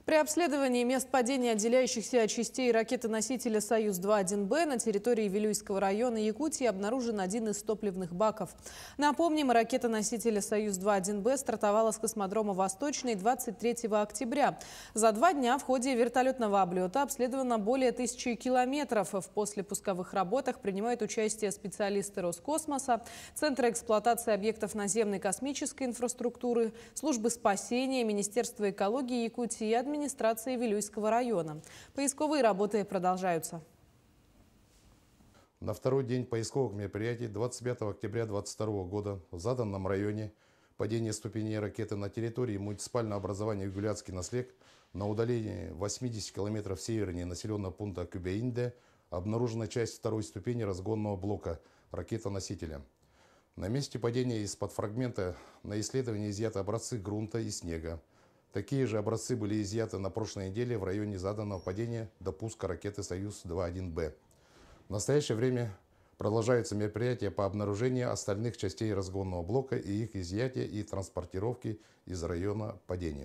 При обследовании мест падения отделяющихся частей ракеты-носителя «Союз-2-1Б» на территории Вилюйского района Якутии обнаружен один из топливных баков. Напомним, ракета-носителя «Союз-2-1Б» стартовала с космодрома «Восточный» 23 октября. За 2 дня в ходе вертолетного облета обследовано более 1000 километров. В послепусковых работах принимают участие специалисты Роскосмоса, Центра эксплуатации объектов наземной космической инфраструктуры, Службы спасения, Министерства экологии Якутии и администрации Вилюйского района. Поисковые работы продолжаются. На второй день поисковых мероприятий 25 октября 2022 года в заданном районе падение ступеней ракеты на территории муниципального образования Гуляцкий наслег на удалении 80 километров севернее населенного пункта Кюбеинде обнаружена часть второй ступени разгонного блока ракетоносителя. На месте падения из-под фрагмента на исследование изъяты образцы грунта и снега. Такие же образцы были изъяты на прошлой неделе в районе заданного падения до пуска ракеты «Союз-2-1Б». В настоящее время продолжаются мероприятия по обнаружению остальных частей разгонного блока и их изъятия и транспортировки из района падения.